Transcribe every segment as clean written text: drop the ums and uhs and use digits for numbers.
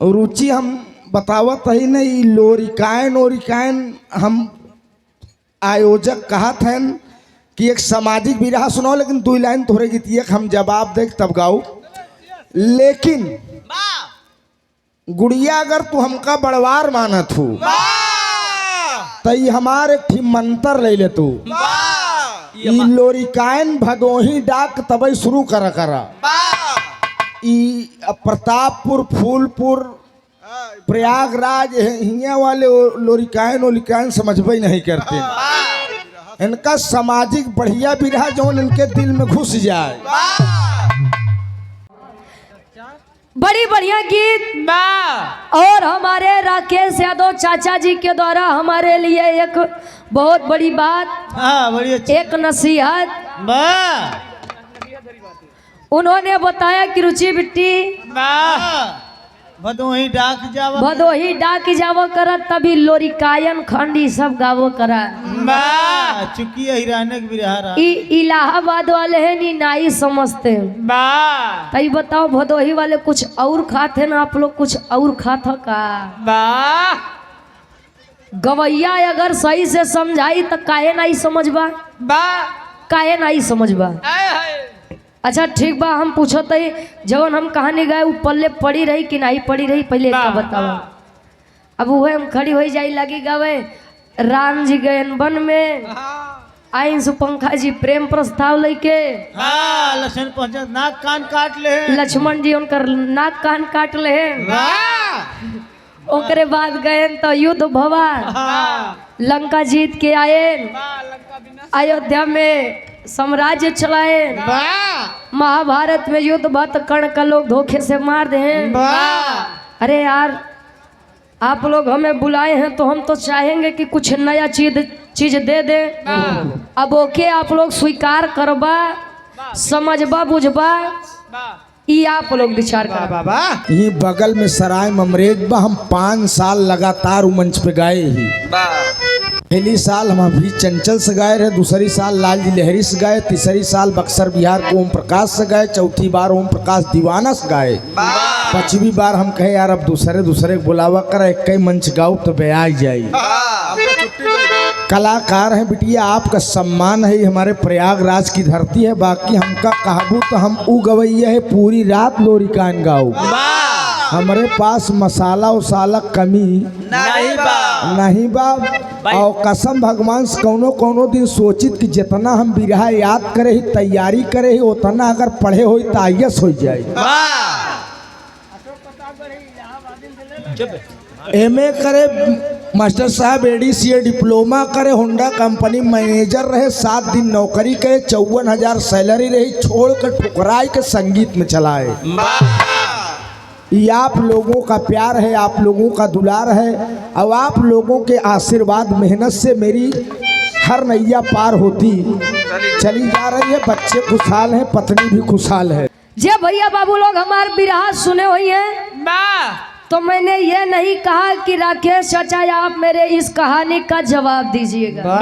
रुचि हम बतावत ही नहीं लोरिकायन ओरिकायन हम आयोजक कहा थे कि एक सामाजिक विरहा सुनाओ, लेकिन 2 लाइन तोहरे गीतिए हम जवाब देख तब गाओ। लेकिन गुड़िया अगर तू हमका बड़वार मानत हो तो हमारे एक मंत्र ले ले तू लोरिकायन भदोही डाक तब शुरू करा प्रतापपुर फूलपुर प्रयागराज हिया वाले लोरिकायन ओलिकायन समझबे नहीं करते। इनका सामाजिक बढ़िया विरहा जो इनके दिल में घुस जाए। बड़ी बढ़िया गीत और हमारे राकेश यादव चाचा जी के द्वारा हमारे लिए एक बहुत बड़ी बात, बड़ी एक नसीहत उन्होंने बताया कि रुचि बिट्टी भदोही डाक जावो करा तभी लोरिकायन खंडी सब गावो करा। चुकी हिरानक बिरहारा इलाहाबाद वाले हैं नी नाई समझते हैं। तई बताओ भदोही वाले कुछ और खाते ना, आप लोग कुछ और खाता का? गवैया अगर सही से समझाई तो काहे नहीं समझबा, काहे नहीं समझबा। अच्छा ठीक बा, हम पूछो तई जवन हम कहानी गाए वो पल्ले पड़ी रही कि नहीं पड़ी रही पहले का बताओ। अब वह हम खड़ी हो जाई लगी गावे राम जी गए वन में आइन सुपंखा जी प्रेम प्रस्ताव लेके लक्ष्मण पहुंचा नाक कान काट ले, लक्ष्मण जी उनकर नाक कान काट ले। ओकरे बाद गए तो युद्ध भवा, लंका जीत के आए, अयोध्या में साम्राज्य चलाए, महाभारत में युद्ध भत कर्ण का लोग धोखे से मार दे। अरे यार आप लोग हमें बुलाए हैं तो हम तो चाहेंगे कि कुछ नया चीज दे दे। अब ओके आप लोग स्वीकार करबा, समझबा, बुझबा, ये आप लोग विचार कर। बाबा ये बगल में सराय ममरेज बा, हम 5 साल लगातार मंच पे गाए ही। पहली साल हम अभी चंचल से गाए रहे, दूसरी साल लाल जी लहरी से गाए, तीसरी साल बक्सर बिहार को ओम प्रकाश से गाए, चौथी बार ओम प्रकाश दीवाना से गाए, 5वीं बार हम कहे यार अब दूसरे बुलावा कर एक कई मंच गाओ तो ब्याह जाए। कलाकार हैं बिटिया, आपका सम्मान है, हमारे प्रयागराज की धरती है। बाकी हमका कहबू तो हम उ गवैया है पूरी रात लोरिकान गाओ, हमारे पास मसाला उसाला कमी नहीं बा। और कसम भगवान से कोनो दिन सोचित कि जितना हम बिरहा याद करे ही तैयारी करे ही उतना अगर पढ़े हो तो आईएस हो जाए। एमए करे मास्टर साहब, एडीसीए डिप्लोमा करे, होंडा कंपनी मैनेजर रहे, 7 दिन नौकरी करे, 54,000 सैलरी रही, छोड़ कर ठुकराई के संगीत में चलाए। ये आप लोगों का प्यार है, आप लोगों का दुलार है, और आप लोगों के आशीर्वाद मेहनत से मेरी हर नैया पार होती चली जा रही है। बच्चे खुशहाल हैं, पत्नी भी खुशहाल है। जे भैया बाबू लोग हमारे बिरहा सुने हुई हैं तो मैंने ये नहीं कहा कि राकेश चाचा आप मेरे इस कहानी का जवाब दीजिएगा।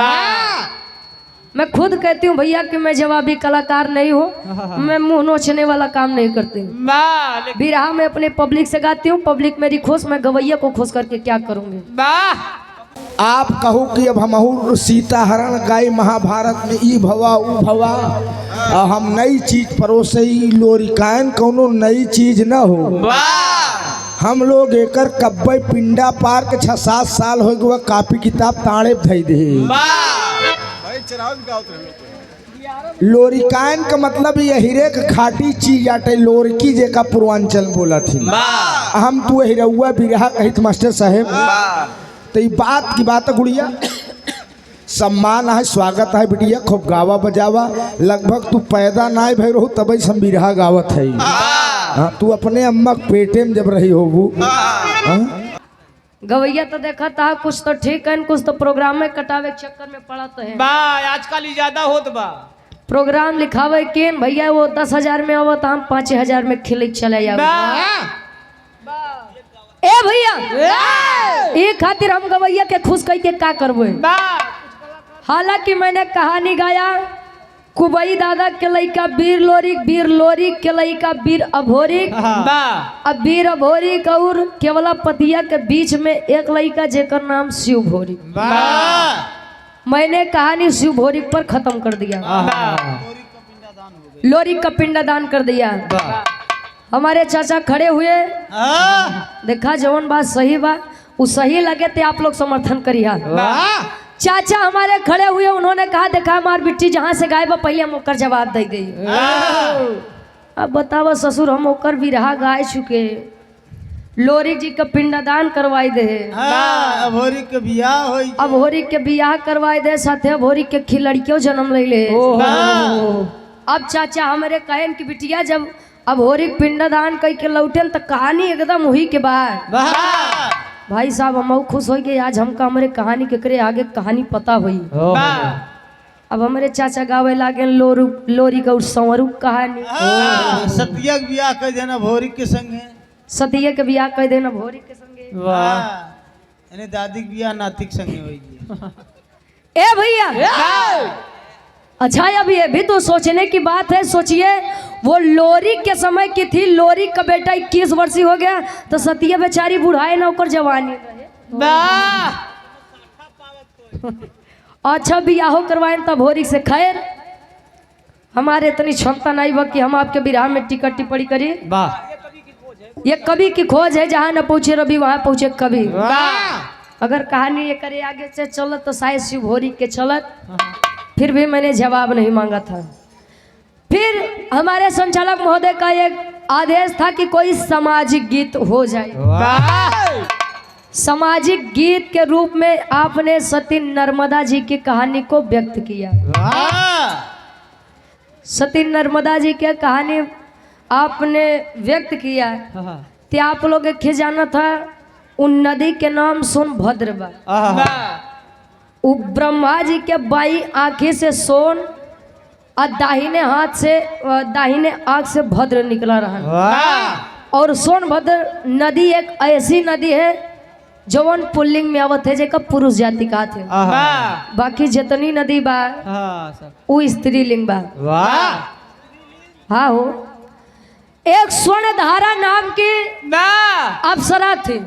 मैं खुद कहती हूँ भैया कि मैं जवाबी कलाकार नहीं हूँ, मैं मुंह नोचने वाला काम नहीं करती हूँ। बिरहा में अपने पब्लिक से गाती हूँ, पब्लिक मेरी खुश, मैं गवैया को खुश करके क्या करूँगी। आप कहो कि अब हम सीता हरण गाय महाभारत में ई भवा ऊ भवा, हम नई चीज परोसे ही लोरिकायन कोनो नई चीज न हो। हम लोग एकर कब्बे पिंडा पार के 6-7 साल हो गए, कापी किताब ताड़े धई दे। लोरिकायन का मतलब ये हिरे के खाटी चीज आटे, लोरकी जे का पूर्वांचल बोला थी। हम तू हिरौआ बिरहा कहित मास्टर साहेब, तो ये बात की बात है गुड़िया, सम्मान है, स्वागत है बिटिया, खूब गावा बजावा। लगभग तू पैदा ना भई रहो तब हम बिरहा गावत है। हाँ, तू अपने अम्मा पेटे में जब रही होगू। गवैया तो देखा था कुछ तो ठीक है, कुछ तो प्रोग्राम में कटावे के चक्कर में पड़ा तो है। आजकल ज्यादा होत बा प्रोग्राम लिखावे केन भैया, वो 10,000 में आवत, हम 5,000 में खिले चले जावे। ए भैया ये खातिर हम गवैया के खुश कह के का करबो। हालांकि मैंने कहानी गाया कुबई दादा के लइका वीर लोरिक के लइका वीर अभोरिक, अब वीर अभोरिक और केवला पतिया के बीच में एक लइका जेकर नाम शिव भोरिक। मैंने कहानी शिव भोरिक पर खत्म कर दिया, लोरिक का पिंडदान कर दिया। हमारे चाचा खड़े हुए, देखा जवन बात सही बा वो सही लगे तो आप लोग समर्थन करिए। चाचा हमारे खड़े हुए, उन्होंने कहा देखा हमार बिट्टी जहाँ से गायब पहले हम ओकर जवाब दे गई। अब बताओ ससुर हम ओकर बिरहा गाय चुके, लोरिक जी का पिंडदान करवाई दे, अभोरिक के बियाह होई, अभोरिक के बियाह करवाई दे, साथे अभोरिक के खिलड़कियों जन्म ले ले। अब चाचा हमारे कहन की बिटिया जब अभोरिक पिंडदान कई के लौटन तो कहानी एकदम हुई के बाद भाई साहब हम खुश हो गए। आज हमका हमारे कहानी के करे आगे कहानी पता हुई। अब हमारे चाचा गावे लागे लोरी का संवरू कहानी, सतिया के बियाह कर देना भोरिक के संगे, सतिया के बियाह कर देना भोरिक के संगे, यानी दादी के बियाह नातिक संगे होगी। ए भैया अच्छा अब ये भी तो सोचने की बात है, सोचिए वो लोरिक के समय की थी, लोरिक का बेटा 21 वर्षीय हो गया तो सतिया बेचारी बुढ़ाए ना ऊपर जवानी रहे। अच्छा बियाहो करवाए तब भोरिक से। खैर हमारे इतनी क्षमता नहीं बा कि हम आपके बिरहा में टिकट टिप्पणी करी। ये कवि की खोज है, जहाँ न पहुंचे रवि वहां पहुंचे कवि। अगर कहानी ये करे आगे से चलत तो शायद शिव भोरिक के चलत, फिर भी मैंने जवाब नहीं मांगा था। फिर हमारे संचालक महोदय का एक आदेश था कि कोई सामाजिक गीत हो जाए। सामाजिक गीत के रूप में आपने सती नर्मदा जी की कहानी को व्यक्त किया। सती नर्मदा जी की कहानी आपने व्यक्त किया तो आप लोग एक जाना था उन नदी के नाम सोनभद्र बा। वो ब्रह्मा जी के बाई आंखें से सोन और दाहिने हाथ से दाहिने आंख से भद्र निकला रहा। और सोनभद्र नदी एक ऐसी नदी है जवन पुल्लिंग में आवत है, जेका पुरुष जाति का थे। बाकी जितनी नदी बा वो स्त्रीलिंग बा। हाँ हो एक स्वर्णधारा नाम की अप्सरा थी।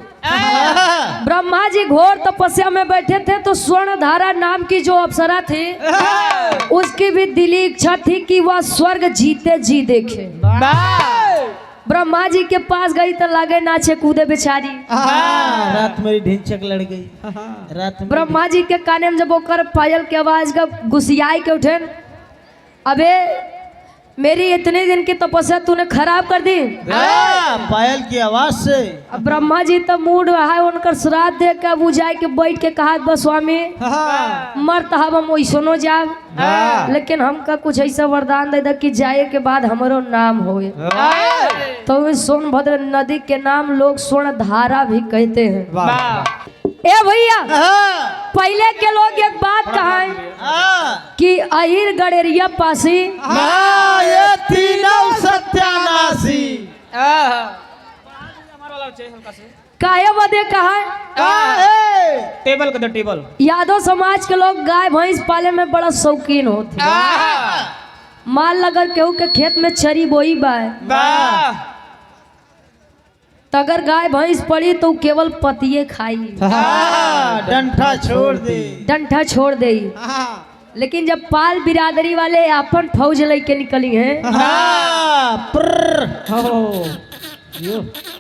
ब्रह्मा जी घोर तपस्या में बैठे थे तो स्वर्णधारा नाम की जो अप्सरा थी उसकी भी दिली इच्छा थी कि वह स्वर्ग जीते जी देखे। ब्रह्मा जी के पास गई तो लागे नाचे कूदे बेचारी। रात मेरी ढिंचक लड़ गई। रात ब्रह्मा जी के काने में जब ओकर पायल के आवाज का गुस्सियाई के उठे, अबे मेरी इतने दिन की तपस्या तूने खराब कर दी पायल की आवाज से। अब ब्रह्मा जी तो मूड रहा है उनकर श्राद्ध दे के अब जाए के बैठ के कहा बस स्वामी मरत हम वैसनो जाब, लेकिन हमका कुछ ऐसा वरदान दे कि जाए के बाद हमारो नाम होए। तो सोनभद्र नदी के नाम लोग स्वर्णधारा भी कहते हैं। ए भैया पहले के लोग एक बात कहा कि अहिर गड़ेरिया पासी ये तीनों सत्यानाशी। काहे बदे कहा टेबल का टेबल। यादव समाज के लोग गाय भैंस पाले में बड़ा शौकीन होते। माल अगर केहू के खेत में चरी बोई बा तो अगर गाय भैंस पड़ी तो केवल पतिये खाई, डंठा छोड़ दे, डंठा छोड़ दे। लेकिन जब पाल बिरादरी वाले अपन फौज लेके निकली हैं,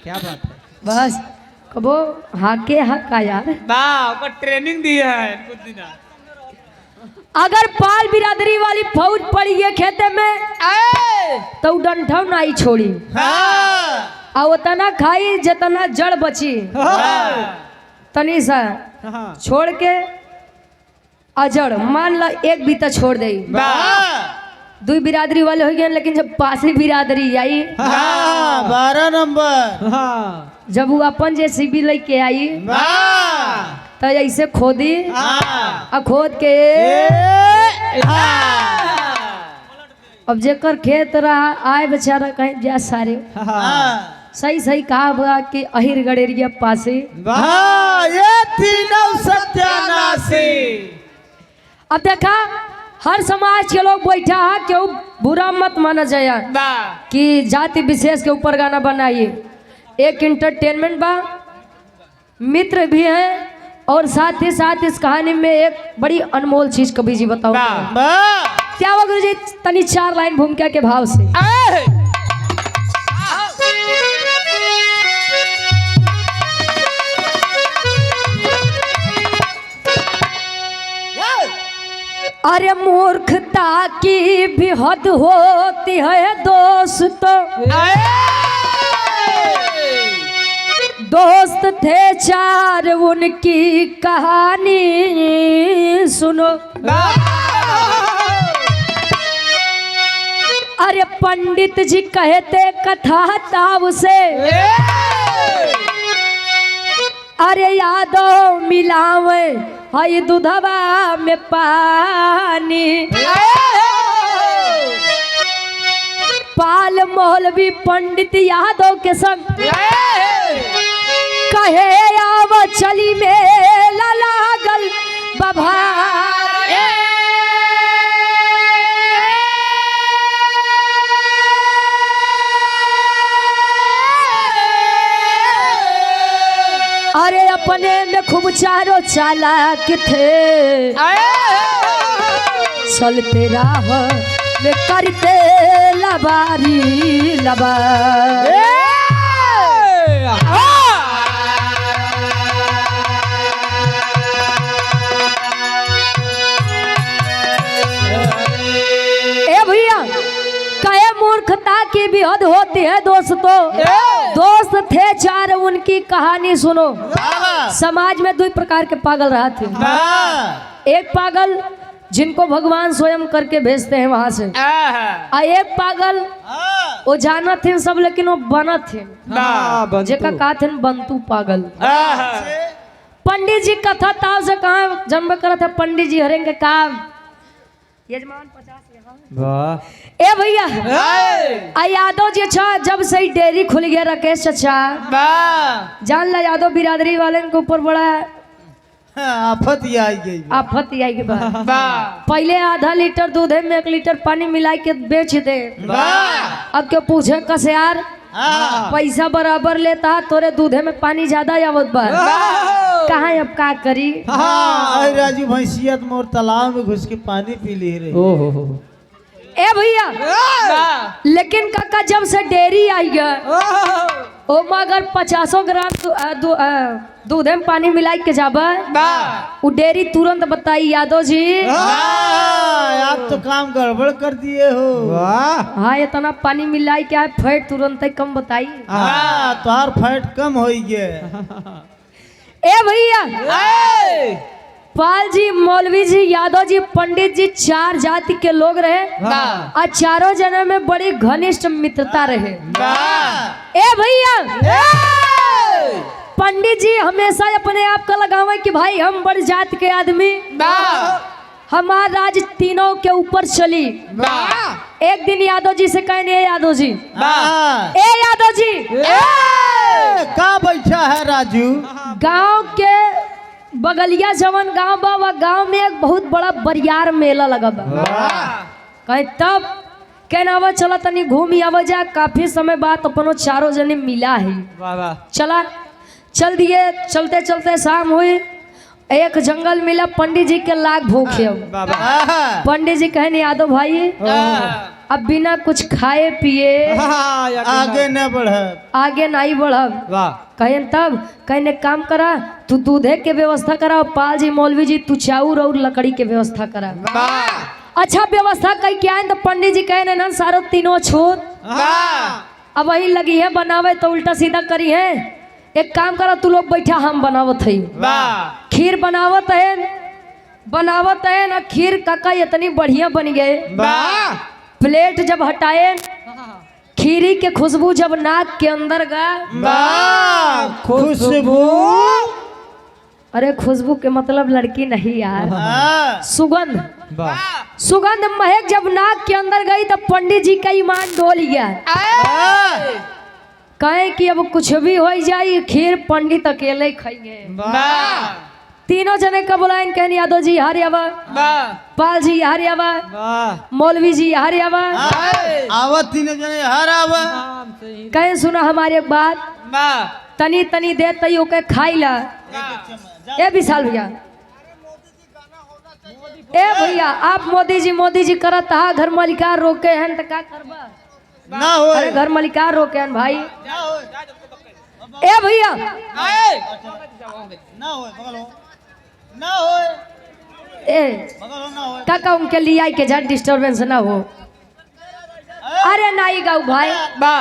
क्या बात है। बस कबो हाके हका यार ट्रेनिंग दी है कुछ दिन। अगर पाल बिरादरी वाली फौज पड़ी है खेते में तो डंठा नहीं छोड़ी और उतना खाई जितना जड़ बची तनी सा छोड़ के अजड़ मान ला एक बीता छोड़ दे। दो बिरादरी वाले हो गए, लेकिन जब पासी बिरादरी आई 12 नंबर जब वो अपन जैसी भी लेके आई तो ऐसे खोदी और खोद के अब जेकर खेत रहा आए बेचारा कहीं जा सारे सही सही कहा बा कि अहिर गड़ेरिया पासे ये तीनों सत्यानाशी। अब देखा हर समाज के लोग बैठा है, क्यों बुरा मत माना जाए कि जाति विशेष के ऊपर गाना बनाइए। एक इंटरटेनमेंट बा, मित्र भी हैं, और साथ ही साथ इस कहानी में एक बड़ी अनमोल चीज कवि जी बताओ क्या हुआ गुरु जी। तनी 4 लाइन भूमिका के भाव से। अरे मूर्खता की भी हद होती है दोस्तों, दोस्त थे 4 उनकी कहानी सुनो। अरे पंडित जी कहते कथा ताव से, अरे यादव मिलावे हई दूधवा में पानी। पाल मौलवी पंडित यादव के संग कहे आव चली मेला लागल बभा। अरे अपने में खूब चारों चालाक थे, चलते राह में करते लबारी लबा। ए भैया कहे मूर्खता की भी हद होती है दोस्तों, दोस्त थे 4 उनकी कहानी सुनो। समाज में 2 प्रकार के पागल रहा थे। एक पागल जिनको भगवान स्वयं करके भेजते हैं वहां से, और एक पागल वो जाना थे सब लेकिन वो बना थे जेका कहा थे बंतु पागल। पंडित जी कथा ताव से कहा जन्म करा था, पंडित जी हरेंगे काम यजमान 50 ए भैया यादव जी अच्छा जब से डेयरी खुल गया राकेश चाचा जान ला यादव बिरादरी वाले के ऊपर बड़ा आफत ही आई गई। आफत ही आई के बाद पहले आधा लीटर दूध में 1 लीटर पानी मिला के बेच दे, अब क्यों पूछे कसे यार पैसा बराबर लेता तोरे दूधे में पानी ज्यादा आवत बा कहाँ अब का करी। हाँ राजू भैंसियत मोर तालाब में घुस के पानी पी ली रे। ए भैया लेकिन काका जब से डेयरी आई गया ओ मगर 50 ग्राम दूध में पानी मिलाई के जाबा वो डेयरी तुरंत बताई यादव जी आप तो काम गड़बड़ कर दिए हो। हाँ इतना पानी मिलाई क्या है फैट तुरंत ही कम बताई। हाँ तुम्हार फैट कम हो गया। ए भैया पाल जी मौलवी जी यादव जी पंडित जी 4 जाति के लोग रहे और 4 जने में बड़ी घनिष्ठ मित्रता रहे। ए भैया पंडित जी हमेशा अपने आप का लगावे कि भाई हम बड़ी जात के आदमी हमारा राज तीनों के ऊपर चली। एक दिन यादव जी से कहने यादव जी ए यादव जी का बैठा है राजू। गांव के बगलिया जवन गांव बा वह गांव में एक बहुत बड़ा बरियार मेला लगा बा। कहे तब कहना चला तनी घूम आवा जा। काफी समय बाद अपनों 4 जने मिला है। चला चल दिए चलते चलते शाम हुई एक जंगल मिला पंडित जी के लाग भूखे। पंडित जी कहने यादव भाई अब बिना कुछ खाए पिए आगे न बढ़ आगे नहीं बढ़ब। कहें तब कहने काम करा तू दूधे के व्यवस्था करा पाल जी मौलवी जी तू चाउर और लकड़ी के व्यवस्था करा। अच्छा व्यवस्था कई क्या है तो पंडित जी कहने ना सारो तीनों छूत अब वही लगी है बनावे तो उल्टा सीधा करी है। एक काम करा तू लोग बैठा हम बनावत है खीर बनावत है ना खीर काका इतनी बढ़िया बन गए। प्लेट जब हटाए खीरी के खुशबू जब नाक के अंदर गा खुशबू। अरे खुशबू के मतलब लड़की नहीं यार सुगंध महक जब नाक के अंदर गई तब पंडित जी का ईमान डोल गया। कहे कि अब कुछ भी हो जाए खीर पंडित अकेले खाएंगे। तीनों जने का बुलाइन कहन यादव जी हार आवा, पाल जी हार आवा, मौलवी जी हार आवा। आवत तीनों जने हर आवा। कहे सुना हमारी एक बात, तनी तनी दे तई ओके खाई ला। ए विशाल भैया, ए भैया आप मोदी जी करत हा घर मालिकार रोके हैं तो का करबा? ना हो अरे घर मालिकार रोके हैं भाई। ना हो ए भैया ना हो बगल हो ना हो ए बगल हो ना हो काका उनके लिए आई के जा डिस्टरबेंस ना हो। अरे नाई गाऊ भाई ना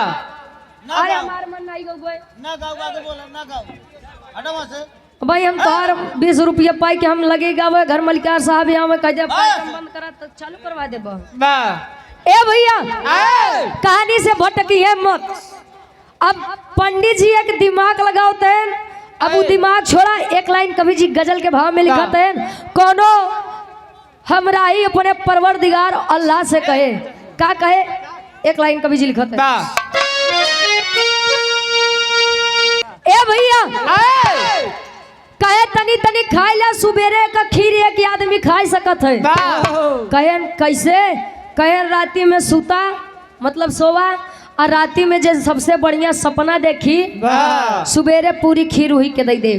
अरे गाओ हमार मन नाई गाऊ भाई ना गाओ आगे बोला ना गाओ हटो वहां से। भाई हम तोहार 20 रुपया पाई के हम लगेगा वो घर मालिकार साहब यहाँ में कह बंद करा तो चालू करवा दे। ए भैया कहानी से भटकी है मत। अब पंडित जी एक दिमाग लगाते हैं, अब वो दिमाग छोड़ा एक लाइन कवि जी गजल के भाव में लिखाते हैं, कोनो हमरा ही अपने परवरदिगार अल्लाह से कहे। का कहे? एक लाइन कवि जी लिखाते हैं, ए भैया कहे तनी तनी खाई ला सुबेरे का खीर एक आदमी खा सकत है। कहे कैसे? कहे राती में सूता मतलब सोवा और राती में जो सबसे बढ़िया सपना देखी सुबेरे पूरी खीर हुई के दे।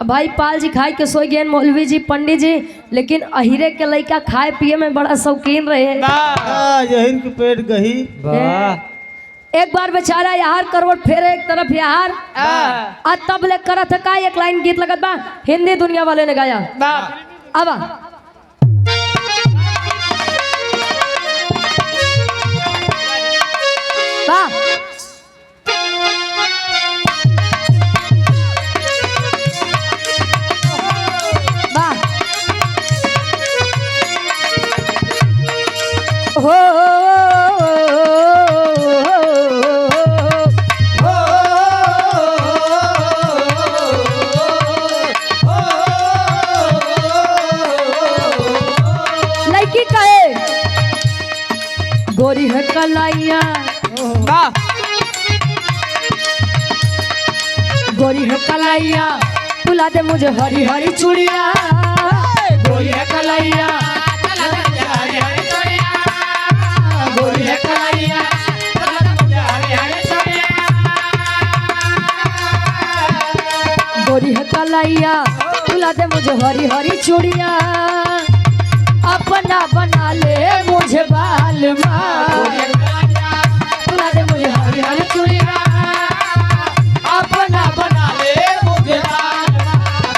भाई पाल जी खाए के सो गए, मौलवी जी पंडित जी, लेकिन अहिरे के लड़का खाए पिए में बड़ा शौकीन रहे। यही के पेट गही। एक बार बेचारा यार करवट फेरे एक तरफ यार आ तब ले करत का एक लाइन गीत लगत बा, हिंदी दुनिया वाले ने गाया। अब वाह वाह हो गोरी है कलाइया गोरी है कलाइया तुला दे मुझे हरी हरी चूड़िया। गोरी है कलाइया गोरी है कलाइया गोरी है कलाइया तुला दे मुझे हरी हरी चूड़िया। अपना बना ले मुझे बाल तुला दे मुझे हरी हरी चूड़िया। अपना बना ले मुझे बाल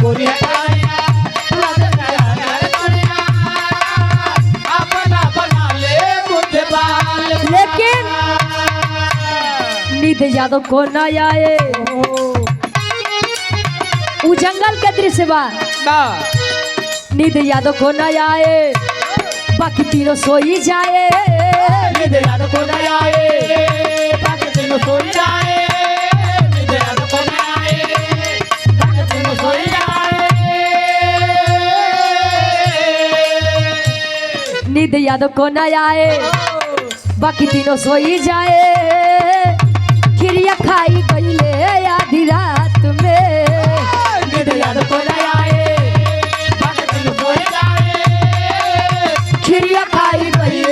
गोरी है कलाइया तुला दे मुझे हरी हरी चूड़िया। अपना बना ले मुझे बाल। लेकिन नींद यादों को न आए, वो जंगल के दृश्य बा नींद यादों को न आए, बाकी तीनों सोई जाए। नींद यादों को न आए, बाकी तीनों सोई जाए। नींद यादों को न आए, बाकी तीनों सोई जाए। नींद यादों को न आए, बाकी तीनों सोई जाए। खिरिया खाई गईले आधी रात में। नींद यादों को न आए, खिरिया खाई गई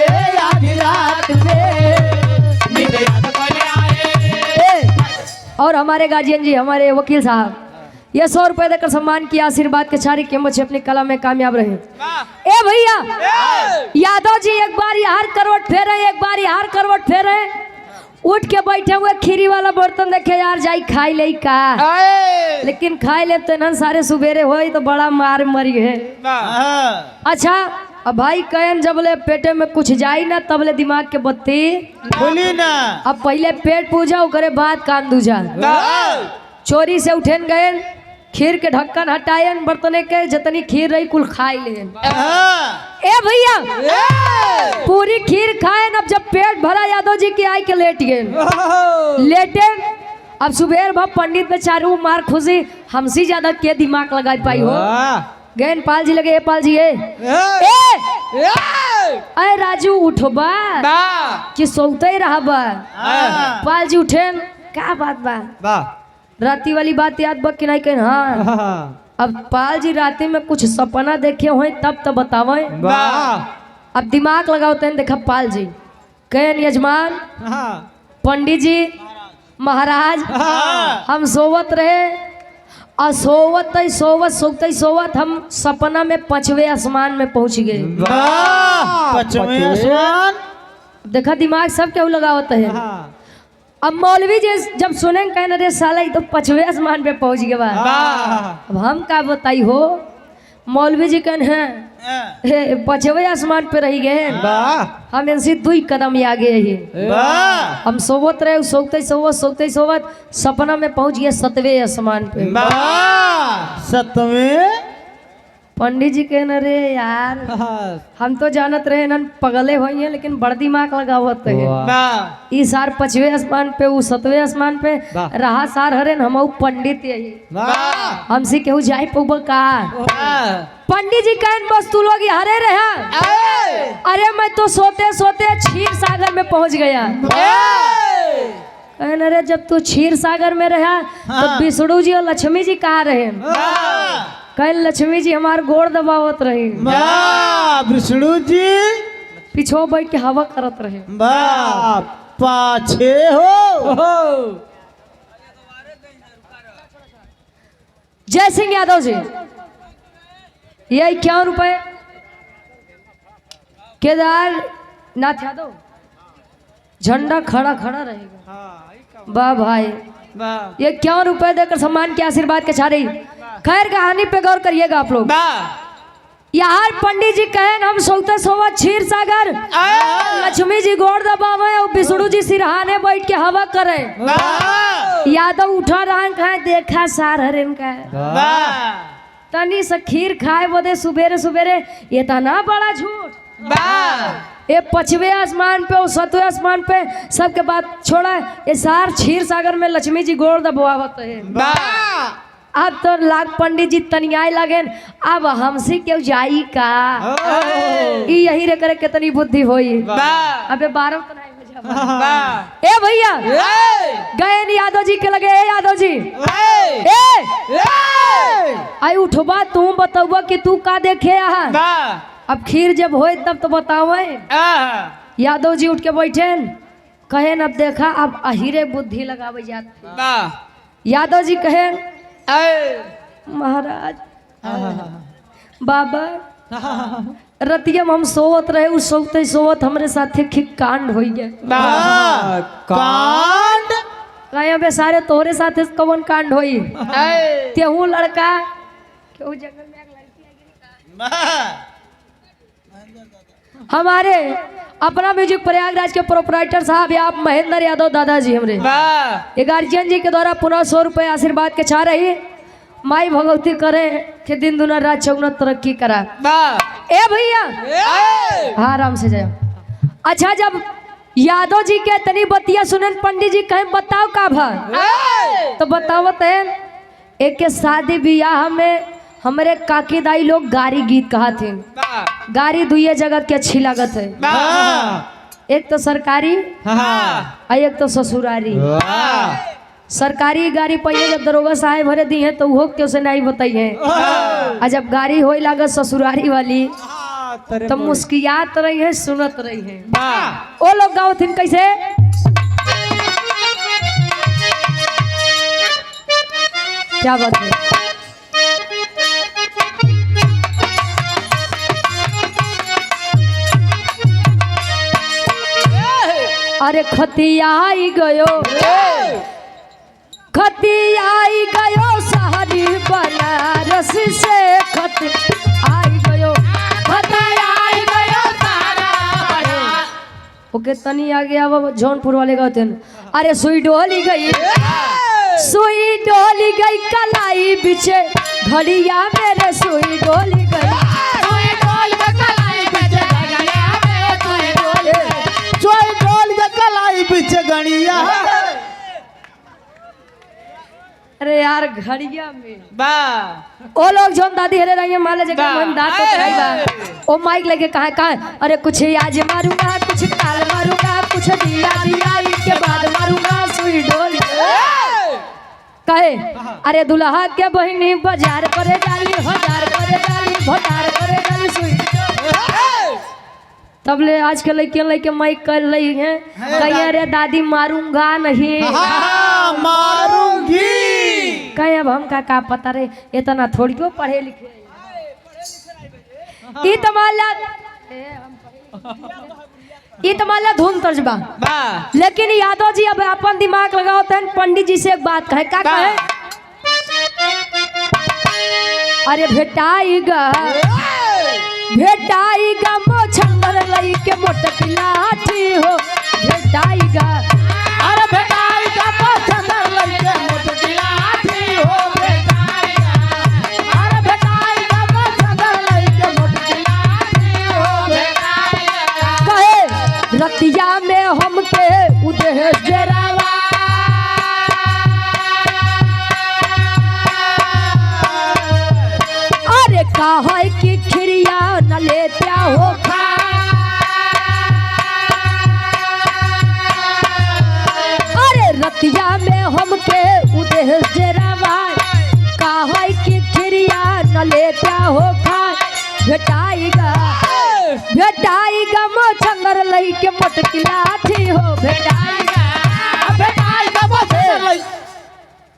आधी रात में। और हमारे गार्जियन जी हमारे वकील साहब ये 100 रुपए देकर सम्मान किया, आशीर्वाद के छारी के बच्चे अपनी कला में कामयाब रहे। ए भैया यादव जी एक बार यार करवट फेरे, एक बार यार करवट फेरे, उठ के बैठे हुए खीरी वाला बर्तन देखे यार जाई खाई ले का। लेकिन खाई ले तो न सारे सुबेरे हो तो बड़ा मार मरी है। अच्छा अब भाई कहन जब ले पेटे में कुछ जाई ना तब ले दिमाग के बत्ती खुली ना। अब पहले पेट पूजा करे बाद कान दूजा। चोरी से उठेन गए, खीर के ढक्कन हटायन, बर्तने के जितनी खीर रही कुल खाई ले। ए भैया पूरी खीर खाए, अब जब पेट भरा यादव जी की आई के लेट गए। लेटे अब सुबेर भा पंडित बेचारू मार खुशी हमसे ज्यादा के दिमाग लगा पाई हो। गैन पाल जी लगे, ए पाल जी ए राजू उठो बा कि सोते ही रहा बा। पाल जी उठे, क्या बात बा? राती वाली बात याद बा कि नहीं? कहीं हाँ अब पाल जी राती में कुछ सपना देखे हो तब तो बतावे। अब दिमाग लगाते हैं। देखा पाल जी कहन यजमान पंडित जी महाराज हम सोवत रहे और सोवत हम सपना में 5वें आसमान में पहुंच गए। 5वें आसमान। देखा दिमाग सब क्यों लगावत है। अब मौलवी जी जब सुने कहने रे साला ये तो 5वें आसमान पे पहुंच गया। अब हम का बताई हो। मौलवी जी कहन है 5वें आसमान पे रह गए। हम इनसे 2 कदम ही आगे ही। हम सोवत रहे सोवत सपना में पहुंच गए 7वें आसमान पे। 7वें। पंडित जी कहना रे यार हम तो जानत रहे नन पगले हुई हैं लेकिन बड़ दिमाग लगावत है। ई सार 5वें आसमान पे वो 7वें आसमान पे रहा सार हरे हम पंडित यही हमसे केहू जाए पौबल का। पंडित जी कहन बस तू लोग हरे रहे। अरे मैं तो सोते क्षीर सागर में पहुंच गया। कहन अरे जब तू क्षीर सागर में रहा तो विष्णु जी और लक्ष्मी जी कहाँ रहे। कल लक्ष्मी जी हमार गोड़ दबावत रही। विष्णु जी पीछो बैठ के हवा करत रहे। पाछे हो। जय सिंह यादव जी ये 51 रुपए। केदारनाथ यादव झंडा खड़ा रहेगा। वाह भाई ये 51 रुपए देकर सम्मान के आशीर्वाद के छा रही। खैर कहानी पे गौर करिएगा आप लोग। यार पंडित जी कहें हम सोते सोवत क्षीर सागर लक्ष्मी जी गोड़ दबावे और विष्णु जी सिरहाने बैठ के हवा करे। यादव उठा रहा कहे देखा सार हरेन का तनी से खीर खाए बोदे सुबेरे ये तना बड़ा झूठ। ये 5वें आसमान पे और 7वें आसमान पे सबके बात छोड़ा। ये सार क्षीर सागर में लक्ष्मी जी गोड़ दबावत है। अब तो लाग पंडित जी तनियाए लगे। अब हमसे क्यों जाई का यही रे करे कितनी बुद्धि होई। अबे 12 तो नहीं ए भैया गए यादव जी के लगे। यादव जी आई उठबा तू बतावा कि तू का देखे। अब खीर जब होए तब तो बतावे। यादव जी उठ के बैठे कहे अब देखा अब अहिरे बुद्धि लगावे जाते। यादव जी कहे महाराज बाबा रतिया हम सोवत रहे उस सोवत हमरे साथे कांड हो गया। कांड कहे बे सारे तोरे साथे कौन कांड होई। तेहू लड़का क्यों जंगल में लड़की हमारे अपना म्यूजिक प्रयागराज के प्रोपराइटर साहब या आप महेंद्र यादव दादाजी हमरे ये गार्जियन जी के द्वारा पुनः 100 रुपए आशीर्वाद के चाह रही। माई भगवती करे कि दिन दुना रात चौगुना तरक्की करा। ए भैया हाँ आराम से जाओ। अच्छा जब यादव जी के तनी बतिया सुनन पंडित जी कहें बताओ का भा तो बतावत है। एक के शादी ब्याह में हमारे काकी दाई लोग गारी गीत कहा थे। गारी दुए जगह की अच्छी लागत है। एक तो सरकारी और एक तो ससुरारी। सरकारी गाड़ी पहले जब दरोगा साहेब भरे दी है तो वो क्यों से नहीं बताई है। और जब गाड़ी हो लागत ससुरारी वाली तो मुस्कियात रही है सुनत रही है। वो लोग गाँव थी कैसे क्या बात है। अरे खतियाई गयो शहरी बनारस से खत आई गयो ओके तनी आगे अब जौनपुर वाले गाते हैं। अरे सुई डोली गई कलाई बिचे घड़िया मेरे सुई डोली गई। पीछे गणिया अरे यार घड़िया में ओ लोग जो दादी हरे रही माले जगह हम दांत तो कराई बा ओ माइक लेके कहाँ अरे कुछ आज मारूंगा कुछ काल मारूंगा कुछ दिया के बाद मारूंगा सुई डोल। कहे अरे दुल्हा के बहिनी बाजार करे जाली हजार करे जाली भजार करे जाली सुई तब ले आज के लड़के माइक कर रही है कहीं अरे दादी मारूंगा नहीं मारूंगी। कहे अब हम का पता रे इतना थोड़ी क्यों पढ़े लिखे ई तमाला धुन तर्जबा लेकिन यादव जी अब अपन दिमाग लगाओ तन पंडित जी से एक बात कहे का कहे अरे भेटाईगा मोछंगर लई के मोटकी लाठी हो भेटाईगा अरे भेटाईगा मोछंगर लई के मोटकी लाठी हो भेटाईगा। अरे भेटाईगा मोछंगर लई के मोटकी लाठी हो भेटाईगा। कहे रतिया में हमके उदेश जरावा अरे कहा कि खिरिया न लेत्या हो खा अरे रतिया में हमके उदेश जरावा कहा कि खिरिया न लेत्या हो खा भेटाईगा मोछंगर लई के मोटकी लाठी हो भेटाईगा मोछंगर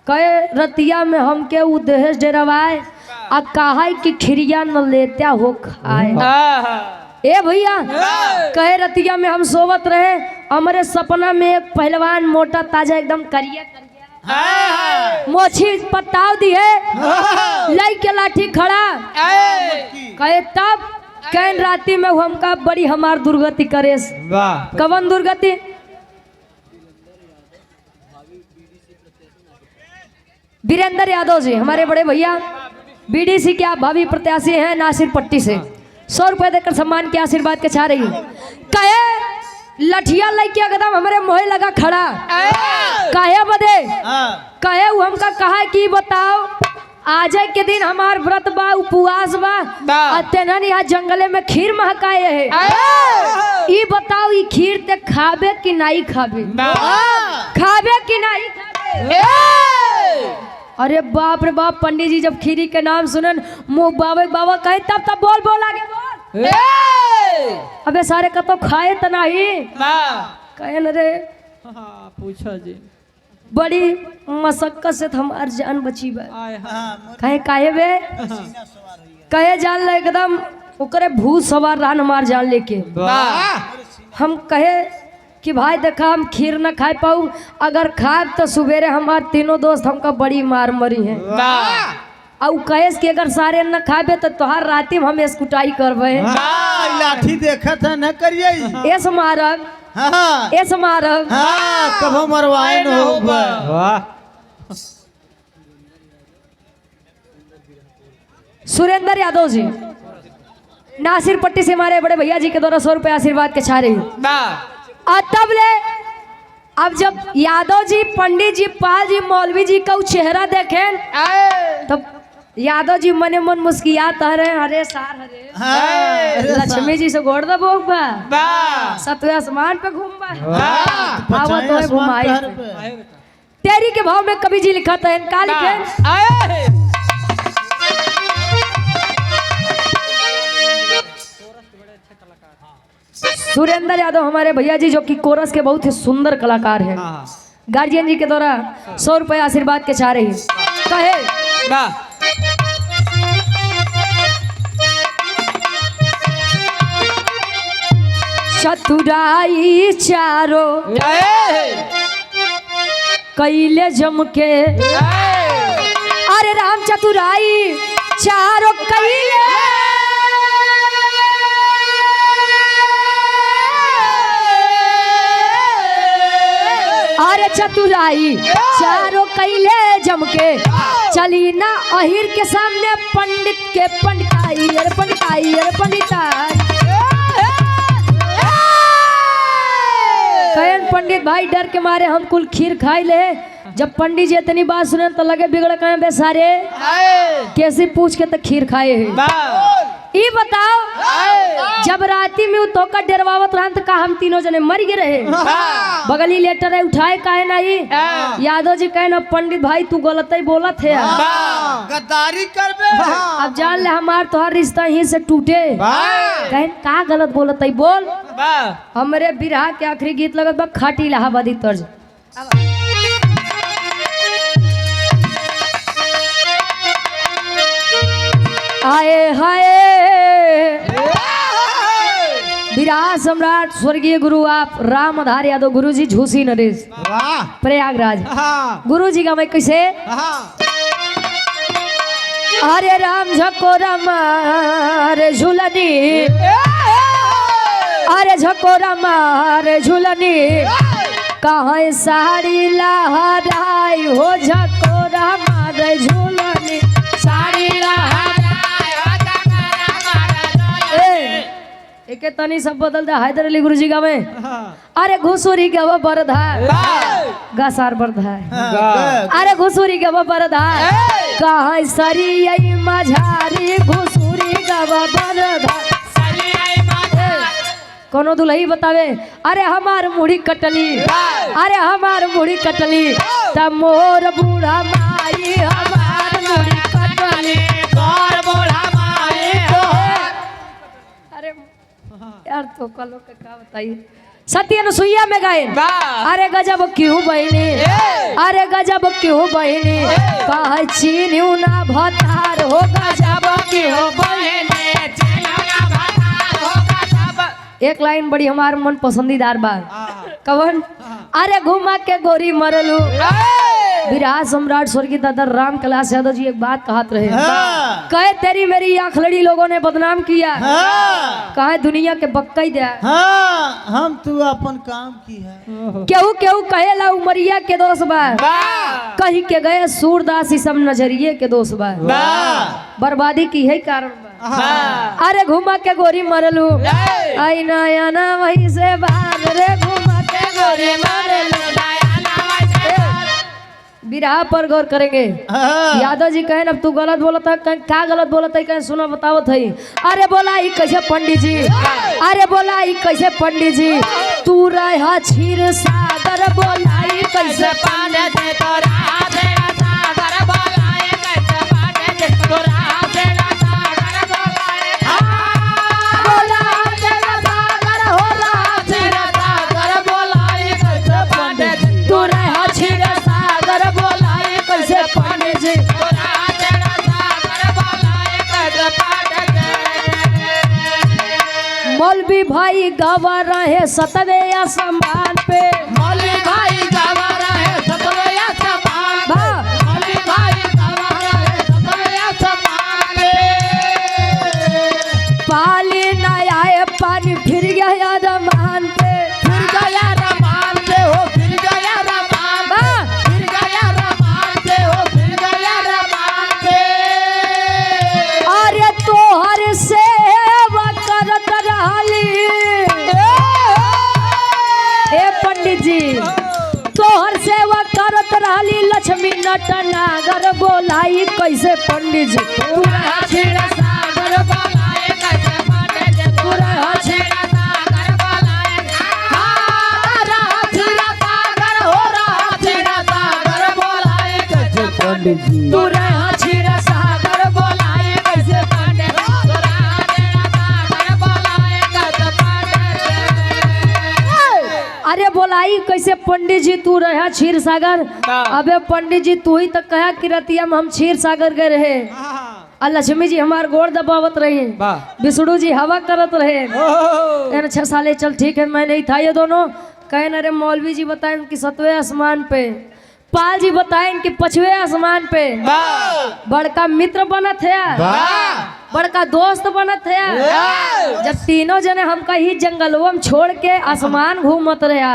कहे रतिया में हमके उदेश डरवाए आ कहा कि खिरिया न लेत्या हो खाए ए भैया कहे रतिया में हम सोवत रहे हमारे सपना में एक पहलवान मोटा ताजा एकदम करिया मोछी पताव दी है लई के लाठी खड़ा कहे तब कैन राती में हमका बड़ी हमार दुर्गति करे कवन दुर्गति वीरेंद्र यादव जी हमारे बड़े भैया बीडीसी के आप भावी प्रत्याशी हैं नासिर पट्टी से 100 रुपए देकर सम्मान के आशीर्वाद के चाह रही कहे लठिया लेके एकदम हमारे मोहे लगा खड़ा कहे बदे कहे हमका कहा कि बताओ आज के दिन हमार व्रत बा उपवास बा तेना यहाँ जंगले में खीर महकाए है ई बताओ ई खीर ते खाबे कि नहीं खाबे खाबे कि नहीं खाबे अरे बाप रे बाप पंडित जी जब खीरी के नाम सुनन मुँह बाबा कहे तब बोल आगे बोल अबे सारे का तो खाए तो नहीं कहे रे पूछो जी बड़ी मशक्कत से हमार जान बची बा कहे काहे बे कहे जान ले एकदम ओकरे भूत सवार रहन हमार जान लेके हम कहे कि भाई देखा हम खीर न खा पाऊ अगर खाए तो सवेरे हमार तीनों दोस्त हमका बड़ी मार मरी है और कहेस कि अगर सारे न खाबे तो तोहार राती में हम स्कुटाई करबे लाठी देखा था न करिए ऐस मारब ऐस मारब कभो मरवाए न हो सुरेंद्र यादव जी नासिर पट्टी से हमारे बड़े भैया जी के द्वारा 100 रुपए आशीर्वाद के छा रही और तब ले अब जब यादव जी पंडित जी पाल जी मौलवी जी का चेहरा देखें तब यादव जी मने मन मुस्कियात हरे हरे सार हरे लक्ष्मी जी से गोड़ दो बोग बा सतवे आसमान पे घूमबा आवत होए घुमाई तेरी के भाव में कवि जी लिखा था का लिखे सुरेंद्र यादव हमारे भैया जी जो कि कोरस के बहुत ही सुंदर कलाकार हैं गार्जियन जी के द्वारा 100 रुपए आशीर्वाद के चाह रही कहे चतुराई चारो कैले जम के अरे राम चतुराई चारो कैले अरे चतुराई चारों कैले जम के चली ना अहिर के सामने पंडित के पंडिताई अरे पंडिताई अरे पंडिताई कहन पंडित भाई डर के मारे हम कुल खीर खाई ले जब पंडित जी इतनी बात सुने तो लगे बिगड़ कहे बे सारे कैसे पूछ के तो खीर खाए है ई बताओ जब राती में तो का डरवावत रहन का हम तीनों जने मर गए रहे बगली लेटर है उठाए काहे नहीं यादव जी कहे ना पंडित भाई तू गलत ही बोला थे गद्दारी करबे अब जान ले हमार तोहर रिश्ता ही से टूटे कहे का गलत बोलत है बोल हमरे बिरहा के आखिरी गीत लगत बा खाटी इलाहाबादी तर्ज आए हाय विराट सम्राट स्वर्गीय गुरु आप राम आधार यादव गुरु जी झूसी नरेश प्रयागराज गुरु जी का मैं कैसे अरे राम झको राम रे झूलनी अरे झको राम रे झूलनी कहाँ साड़ी लहराई हो झको राम रे झूलनी साड़ी एके तनी सब बदल दे हैदर अली गुरुजी का में अरे घुसुरी के वो बरधा गसार बरधा अरे घुसुरी के वो बरधा कहाँ सरी आई मझारी घुसुरी का वो बरधा कोनो दुल्ही बतावे अरे हमार मुड़ी कटली अरे हमार मुड़ी कटली तब मोर बूढ़ा माई हमार मुड़ी कटली मोर बूढ़ा माई अरे यार तो कलो के का बताइए सत्य अनुसुईया में गाए अरे गजब क्यों बहनी अरे गजब क्यों बहनी कहा चीन्यू ना भतार हो गजब क्यों बहनी एक लाइन बड़ी हमार मन पसंदीदार बा कवन अरे घुमा के गोरी मरलू विराट सम्राट स्वर्गीय दादा राम कैलाश यादव जी एक बात कहत रहे कहे तेरी मेरी आंख लड़ी लोगों ने बदनाम किया कहे दुनिया के बक्का दिया हम तू अपन काम की है केहू केहू कहेला उमरिया के दोस्त बा कहीं के गए सूरदास ही सब नजरिए के दोस्त बा बर्बादी की है कारण बा अरे घुमा के गोरी मरलू आई नया ना वहीं से बाहर रे घुमा के गोरी मरलू बिरहा पर गौर करेंगे यादव जी कहे अब तू गलत बोलता है क्या गलत बोलता है कहे सुनो बताओ थई अरे बोला ही कैसे पंडित जी अरे बोला ही कैसे पंडित जी तू रहा क्षीर सागर बोला ही कैसे पंडित जी तोरा तेरा सागर बोला ही कैसे पंडित जी तोरा तेरा सागर बोला तेरा सागर हो रहा तेरा सागर बोला ही कैसे पंडित जी तू रहा क्षीर सागर बोला ही कैसे पंडित जी मौलवी भाई गवा रहे सतवे आसमान पे मौलवी भाई गवा रहे सतवे आसमान पे मौलवी भाई गवा रहे सतवे आसमान पे पाली न आए पानी फिर गया रमान पे फिर गया रमान पे हो फिर गया रमान फिर गया रमान पे हो फिर गया रमान पे अरे तोहर सेवा करत रहली ए पंडित जी तोहर सेवा करत रहली लक्ष्मी नटनागर बोलाई कैसे पंडित जी पूरा क्षीर सागर बोलाई कैसे पंडित जी पूरा क्षीर सागर बोलाई रहा क्षीर सागर हो रहा क्षीर सागर बोलाई कैसे पंडित जी पूरा क्षीर सागर बोलाई कैसे पंडित अरे बोलाई कैसे पंडित जी तू रहा क्षीर सागर अबे पंडित जी तू ही तक कहा कि रतिया में हम क्षीर सागर गए रहे और लक्ष्मी जी हमार गोड़ दबावत रहे विष्णु जी हवा करत रहे 6 साले चल ठीक है मैं नहीं था ये दोनों कहे न रे मौलवी जी बताए कि 7वें आसमान पे पाल जी बताए इनके 5वें आसमान पे बड़का मित्र बनत है बड़का दोस्त बनत है जब तीनों जने हमका ही जंगलों में छोड़ के आसमान घूमत रहा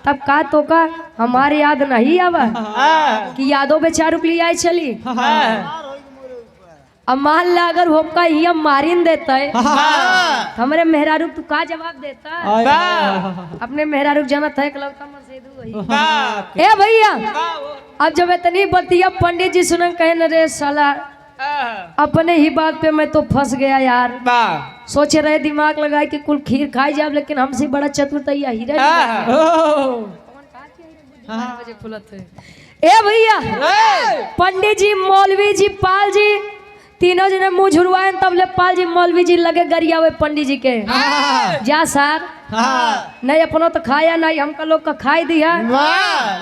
तब का तो का हमारे याद नहीं आवा कि यादों बेचारू के लिए आई चली अब मान ला अगर हमका ही हम मारिन देता है हमारे मेहरारूक तू का जवाब देता अपने मेहरारूक जनत है ए भैया अब जब इतनी बतिया पंडित जी सुन कहे न रे साला अपने ही बात पे मैं तो फंस गया यार। सोचे रहे दिमाग लगाए कि कुल खीर खाई जाए, लेकिन हमसे बड़ा चतुर तो यही ए भैया। पंडित जी, मौलवी जी, पाल जी तीनों जने मुंह झुरवाए, तब ले पाल जी मौलवी जी लगे गरियावे पंडित जी के। जा सर नहीं अपनो तो खाया नहीं, हमका लोग का खाई दिया,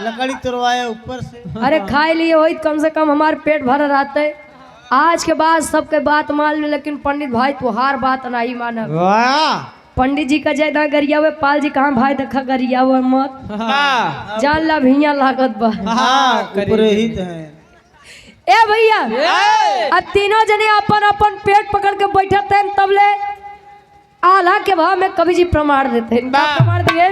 लकड़ी तोड़वाया ऊपर से। अरे खाए लिए हो कम से कम हमारे पेट भर रहते। आज के बाद सबके बात मान ली, लेकिन पंडित भाई तुहार बात नहीं माना। पंडित जी का ज्यादा गरियावे, पाल जी कहाँ भाई देखा गरियावे मत, जान ला भैया लागत बा। ए भैया अब तीनों जने अपन अपन पेट पकड़ के बैठे थे, तब ले आल्हा के भाव में कवि जी प्रमाण देते हैं। प्रमाण दिए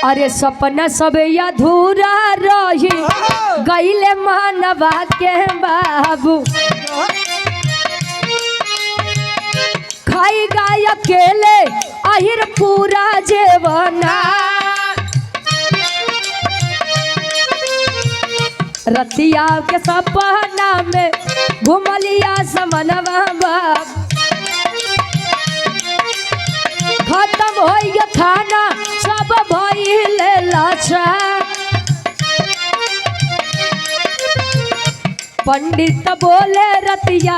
अरे सपना सब अधूरा रही गईले मानवा के बाबू, खाई गाय अकेले आहिर पूरा जेवना, रतिया के सपना में घुमलिया समनवा बाबू, खत्म हो गया खाना सब भइले लाचा, पंडित बोले रतिया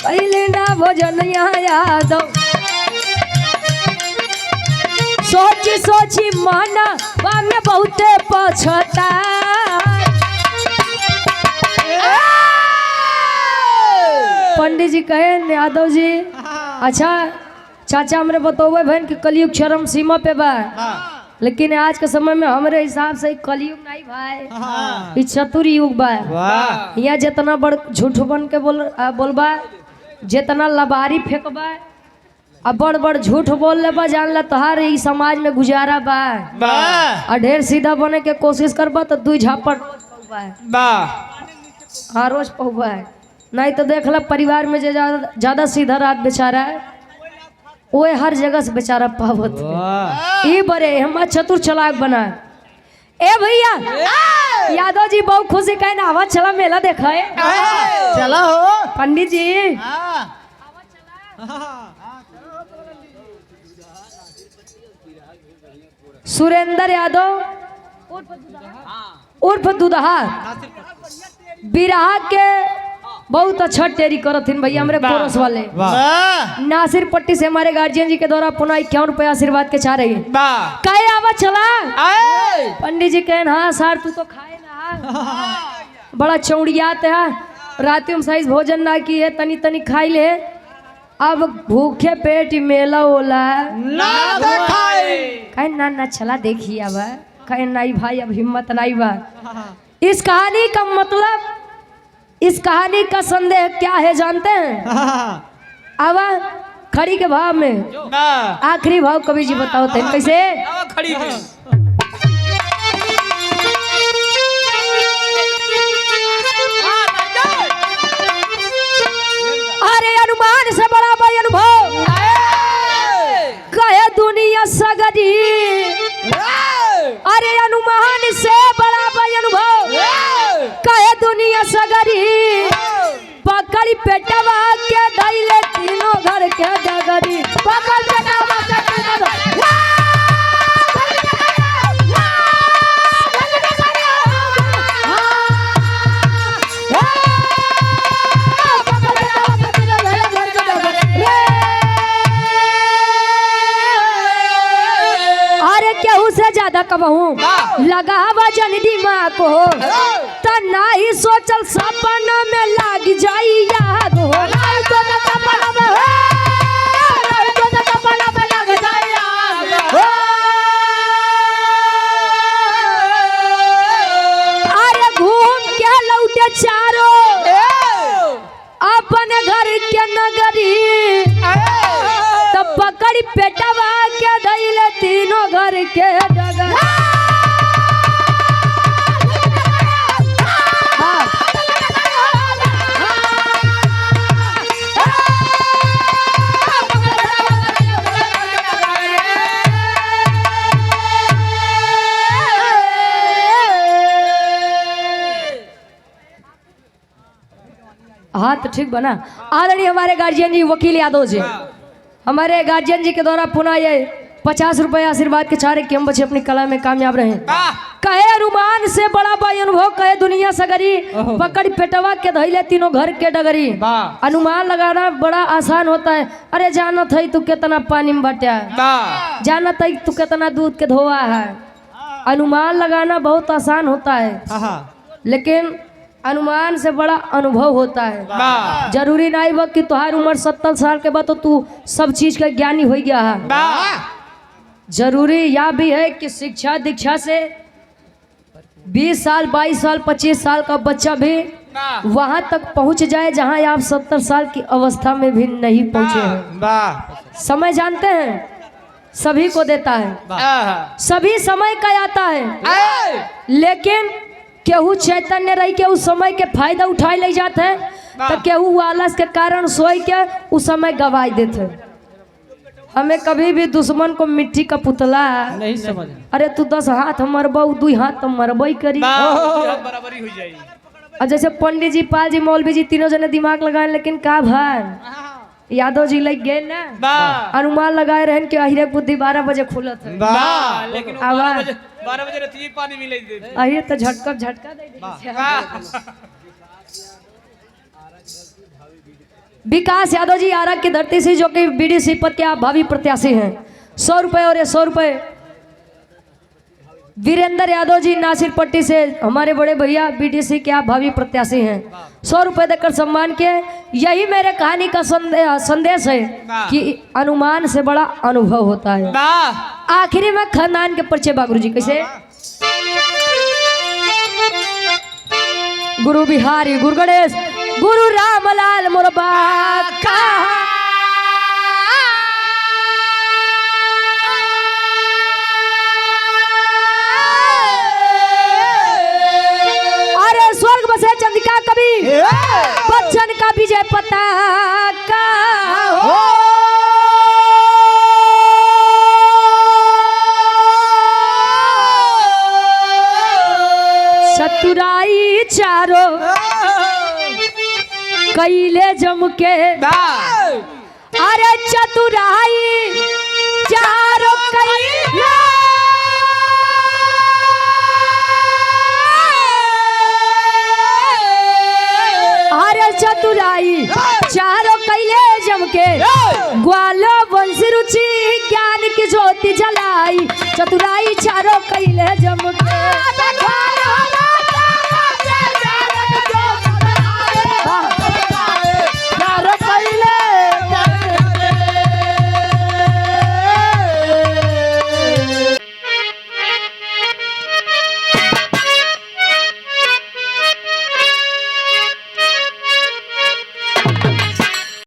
पहले ना भोजन याद, सोची सोची माना में बहुते पछता। पंडित जी कहे यादव जी, अच्छा चाचा हमरे बतौबे भैन कि कलयुग चरम सीमा पे बा, लेकिन आज के समय में हमरे हिसाब से कलयुग नहीं भाई, ई चतुर युग बा। यहाँ जितना बड़ झूठ बन के बोलबा, जितना लबारी फेंकबा अब बड़ बड़ झूठ बोल लेबा, जान ला तोहार ई समाज में गुजारा बा। और ढेर सीधा बने के कोशिश करबा तो दू झापड़ रोज पहुबा, हाँ रोज पहुबा, नहीं तो देख ला परिवार में जो ज्यादा सीधा रात बेचारा है वो हर जगह से बेचारा पावत है। ई बरे हम चतुर चलाक बना। ए भैया यादव जी बहुत खुशी कहे ना आवाज चला मेला देखा है, चला हो पंडित जी। सुरेंद्र यादव उर्फ दुदहा बिरहा के बहुत अच्छा टेरी करथिन भैया हमरे कोरस वाले। नासिर पट्टी से हमारे गार्जियन जी के द्वारा पुनः 51 रुपये आशीर्वाद के चाह रही कहे आवा चला। पंडित जी कहे हाँ सर तू तो खाए ना, बड़ा चौड़ियात है, रात में सही भोजन ना की है, तनी तनी खाई ले, अब भूखे पेट मेला होला कहे ना ना चला देखिए। अब कहे नहीं भाई अब हिम्मत नहीं बा। इस कहानी का मतलब, इस कहानी का संदेह क्या है जानते हैं? अब खड़ी के भाव में आखिरी भाव कवि जी बताओ थे कैसे? खड़ी में अरे अनुमान से बड़ा भाई अनुभव कहे दुनिया सगरी, अरे अनुमान से बड़ा भाई अनुभव कहे दुनिया सगरी, पकड़ी पेटवा के दैले तीनों घर के डगरी, पकड़ पेटवा के तीनों ज्यादा कबहू लगावा जन दिमाग हो तो नहीं सोचल सपना में लाग जाई याद हो, अरे घूम के लौटे चारो अपने घर के नगरी, तो पकड़ी पेटवा के दैले तीनों घर के डगर। तो ठीक बना। आदरणीय हमारे गार्जियन जी वकील यादव जी, हमारे गार्जियन जी के द्वारा पुनः ये 50 रुपए आशीर्वाद के चारे कि हम बच्चे अपनी कला में कामयाब रहे। कहे अनुमान से बड़ा बा अनुभव, कहे दुनिया सगरी, पकड़ पेटवा के धैले तीनों घर के डगरी। अनुमान लगाना बड़ा आसान होता है। अरे जानत है तू कितना पानी में बटा, जानत है तू कितना दूध के धोआ है। अनुमान लगाना बहुत आसान होता है, लेकिन अनुमान से बड़ा अनुभव होता है। जरूरी नहीं बा कि तुम्हारी उम्र 70 साल के बाद तो तू सब चीज का ज्ञानी हो गया है। जरूरी यह भी है कि शिक्षा दीक्षा से 20 साल 22 साल 25 साल का बच्चा भी वहां तक पहुंच जाए जहां आप 70 साल की अवस्था में भी नहीं पहुंचे हैं। समय जानते हैं सभी को देता है, सभी समय का आता है, लेकिन केहू चैतन्य रही के उस समय के फायदा उठाए ले जाते हैं, तो केहू आलस के कारण सोई के उस समय गवाई देते। हमें कभी भी दुश्मन को मिट्टी का पुतला नहीं समझ। अरे तू 10 हाथ मरबो 2 हाथ तो मरबई करी, बराबरी हो जाएगी। और जैसे पंडित जी पाल जी मौलवी जी तीनों जने दिमाग लगाए, लेकिन का भाई यादव जी लग गए ना, अनुमान लगाए रहन के अहिरे बुद्धि 12 बजे खुलत है, लेकिन 12 बजे रतिये पानी मिले दे। अहिरे तो झटका दे। विकास यादव जी आरग की धरती से, जो कि बीडीसी पद के आप भावी प्रत्याशी हैं। 100 रुपए और 100 रुपए वीरेंद्र यादव जी नासिर पट्टी से, हमारे बड़े भैया बीडीसी के आप भावी प्रत्याशी हैं। 100 रुपए देकर सम्मान किए। यही मेरे कहानी का संदेश है कि अनुमान से बड़ा अनुभव होता है। आखिरी में खानदान के परिचय बागुरु जी कैसे, गुरु बिहारी, गुरु गणेश, गुरु रामलाल मोरबा का। अरे स्वर्ग बसे चंद्रिका कवि, बच्चन का विजय पताका। चतुराई चारों कैले जम के, अरे चतुराई चारों कैले, अरे चतुराई चारों कैले जम के, ग्वालो बंसी रुचि ज्ञान की ज्योति जलाई, चतुराई चारों कैले जम के।